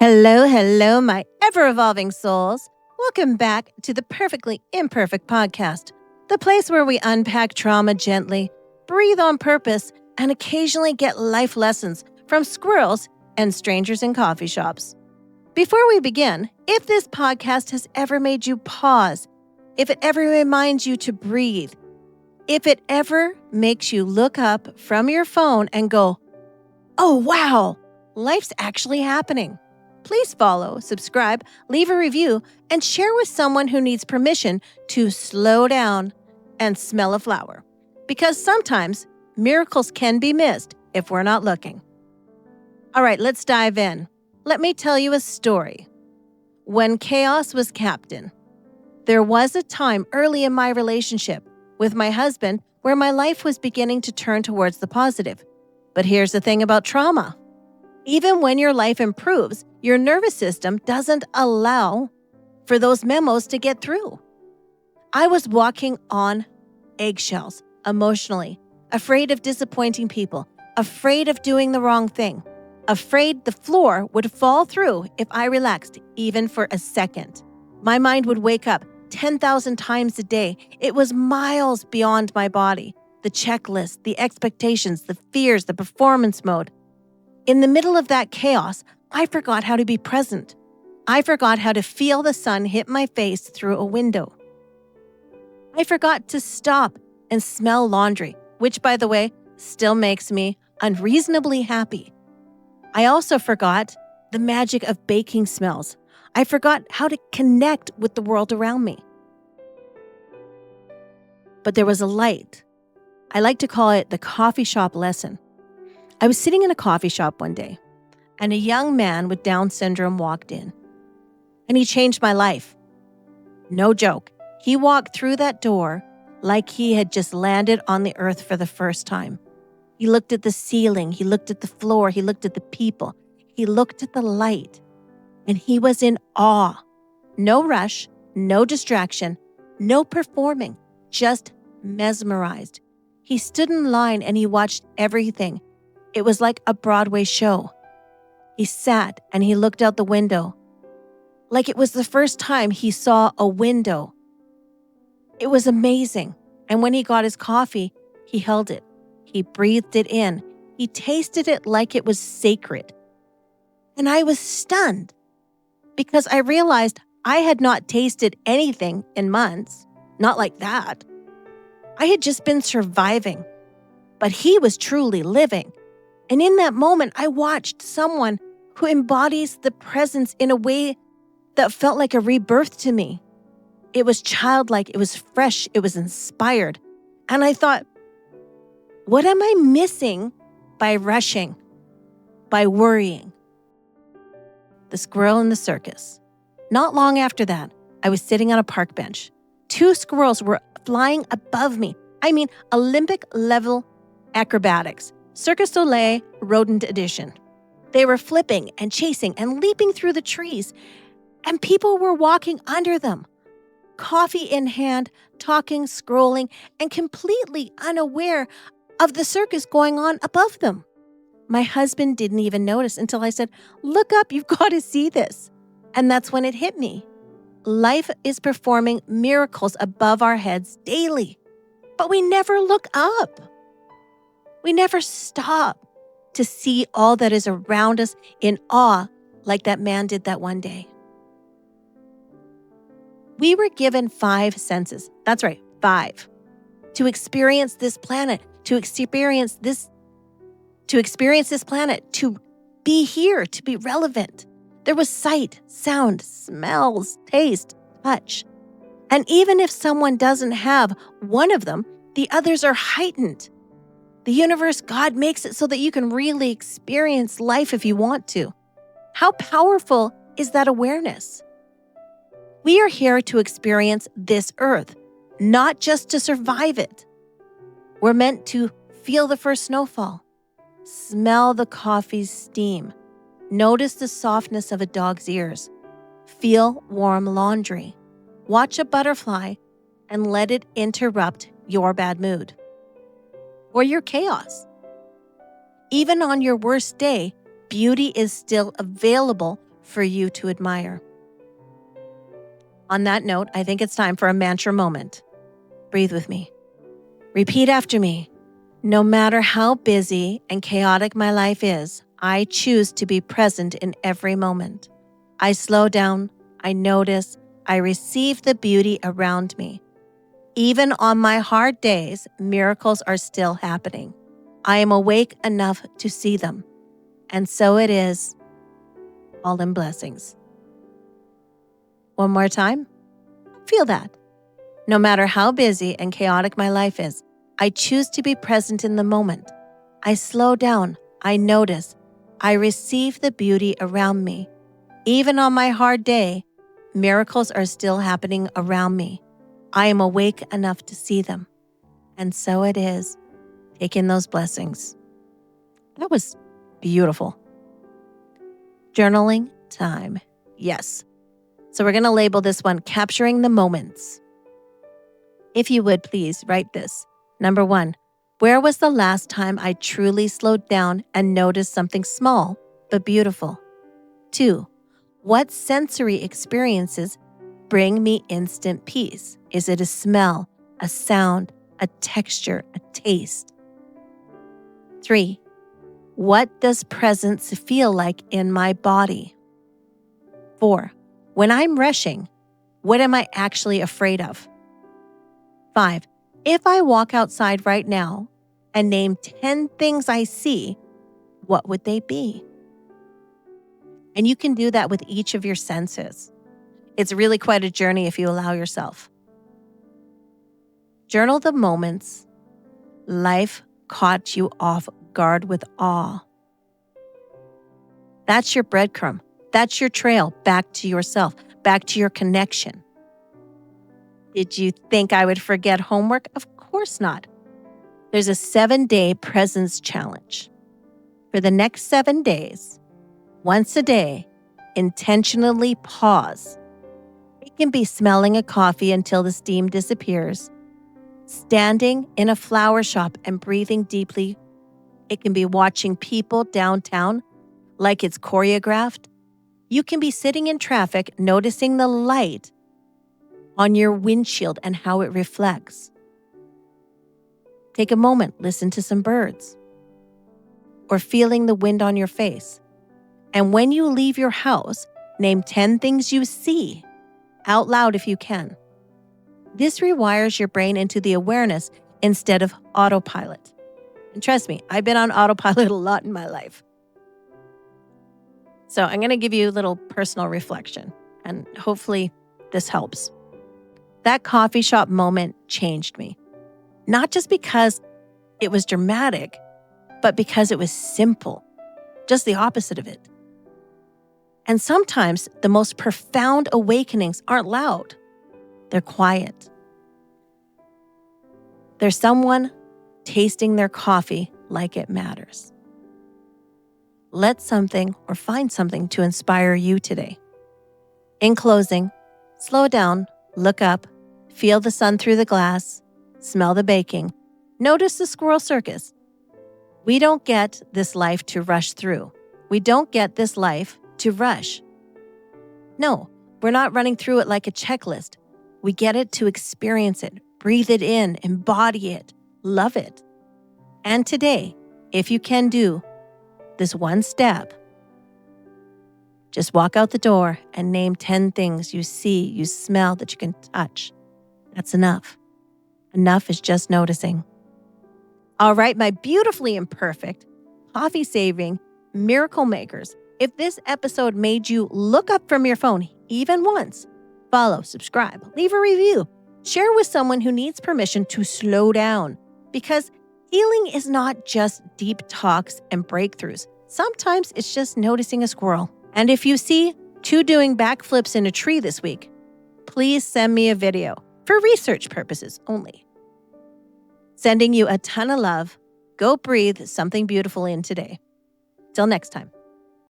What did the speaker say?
Hello, hello, my ever-evolving souls. Welcome back to the Perfectly Imperfect podcast, the place where we unpack trauma gently, breathe on purpose, and occasionally get life lessons from squirrels and strangers in coffee shops. Before we begin, if this podcast has ever made you pause, if it ever reminds you to breathe, if it ever makes you look up from your phone and go, "Oh, wow, life's actually happening," please follow, subscribe, leave a review, and share with someone who needs permission to slow down and smell a flower. Because sometimes miracles can be missed if we're not looking. All right, let's dive in. Let me tell you a story. When chaos was captain, there was a time early in my relationship with my husband where my life was beginning to turn towards the positive. But here's the thing about trauma. Even when your life improves, your nervous system doesn't allow for those memos to get through. I was walking on eggshells emotionally, afraid of disappointing people, afraid of doing the wrong thing, afraid the floor would fall through if I relaxed even for a second. My mind would wake up 10,000 times a day. It was miles beyond my body. The checklist, the expectations, the fears, the performance mode. In the middle of that chaos, I forgot how to be present. I forgot how to feel the sun hit my face through a window. I forgot to stop and smell laundry, which, by the way, still makes me unreasonably happy. I also forgot the magic of baking smells. I forgot how to connect with the world around me. But there was a light. I like to call it the coffee shop lesson. I was sitting in a coffee shop one day, and a young man with Down syndrome walked in. And he changed my life. No joke. He walked through that door like he had just landed on the earth for the first time. He looked at the ceiling, he looked at the floor, he looked at the people, he looked at the light, and he was in awe. No rush, no distraction, no performing, just mesmerized. He stood in line and he watched everything. It was like a Broadway show. He sat and he looked out the window, like it was the first time he saw a window. It was amazing. And when he got his coffee, he held it. He breathed it in. He tasted it like it was sacred. And I was stunned because I realized I had not tasted anything in months. Not like that. I had just been surviving, but he was truly living. And in that moment, I watched someone who embodies the presence in a way that felt like a rebirth to me. It was childlike, it was fresh, it was inspired. And I thought, what am I missing by rushing, by worrying? The squirrel in the circus. Not long after that, I was sitting on a park bench. 2 squirrels were flying above me. I mean, Olympic-level acrobatics. Cirque du Soleil rodent edition. They were flipping and chasing and leaping through the trees, and people were walking under them, coffee in hand, talking, scrolling, and completely unaware of the circus going on above them. My husband didn't even notice until I said, "Look up, you've got to see this." And that's when it hit me. Life is performing miracles above our heads daily, but we never look up. We never stop to see all that is around us in awe like that man did that one day. We were given 5 senses. That's right, 5. To experience this planet, to experience this planet, to be here, to be relevant. There was sight, sound, smells, taste, touch. And even if someone doesn't have one of them, the others are heightened. The universe, God makes it so that you can really experience life if you want to. How powerful is that awareness? We are here to experience this earth, not just to survive it. We're meant to feel the first snowfall, smell the coffee's steam, notice the softness of a dog's ears, feel warm laundry, watch a butterfly, and let it interrupt your bad mood or your chaos. Even on your worst day, beauty is still available for you to admire. On that note, I think it's time for a mantra moment. Breathe with me. Repeat after me. No matter how busy and chaotic my life is, I choose to be present in every moment. I slow down, I notice, I receive the beauty around me. Even on my hard days, miracles are still happening. I am awake enough to see them. And so it is, all in blessings. One more time. Feel that. No matter how busy and chaotic my life is, I choose to be present in the moment. I slow down, I notice, I receive the beauty around me. Even on my hard day, miracles are still happening around me. I am awake enough to see them. And so it is. Take in those blessings. That was beautiful. Journaling time. Yes. So we're going to label this one Capturing the Moments. If you would, please write this. Number 1, where was the last time I truly slowed down and noticed something small but beautiful? 2, what sensory experiences bring me instant peace? Is it a smell, a sound, a texture, a taste? 3, what does presence feel like in my body? 4, when I'm rushing, what am I actually afraid of? 5, if I walk outside right now and name 10 things I see, what would they be? And you can do that with each of your senses. It's really quite a journey if you allow yourself. Journal the moments life caught you off guard with awe. That's your breadcrumb. That's your trail back to yourself, back to your connection. Did you think I would forget homework? Of course not. There's a 7-day presence challenge. For the next 7 days, once a day, intentionally pause. It can be smelling a coffee until the steam disappears, standing in a flower shop and breathing deeply. It can be watching people downtown like it's choreographed. You can be sitting in traffic, noticing the light on your windshield and how it reflects. Take a moment, listen to some birds, or feeling the wind on your face. And when you leave your house, name 10 things you see, out loud if you can. This rewires your brain into the awareness instead of autopilot. And trust me, I've been on autopilot a lot in my life. So I'm going to give you a little personal reflection, and hopefully this helps. That coffee shop moment changed me. Not just because it was dramatic, but because it was simple, just the opposite of it. And sometimes the most profound awakenings aren't loud. They're quiet. There's someone tasting their coffee like it matters. Let something or find something to inspire you today. In closing, slow down, look up, feel the sun through the glass, smell the baking, notice the squirrel circus. We don't get this life to rush through. We don't get this life to rush. No, we're not running through it like a checklist. We get it to experience it, breathe it in, embody it, love it. And today, if you can do this one step, just walk out the door and name 10 things you see, you smell, that you can touch. That's enough. Enough is just noticing. All right, my beautifully imperfect, coffee-saving miracle makers. If this episode made you look up from your phone even once, follow, subscribe, leave a review, share with someone who needs permission to slow down. Because healing is not just deep talks and breakthroughs. Sometimes it's just noticing a squirrel. And if you see 2 doing backflips in a tree this week, please send me a video for research purposes only. Sending you a ton of love. Go breathe something beautiful in today. Till next time.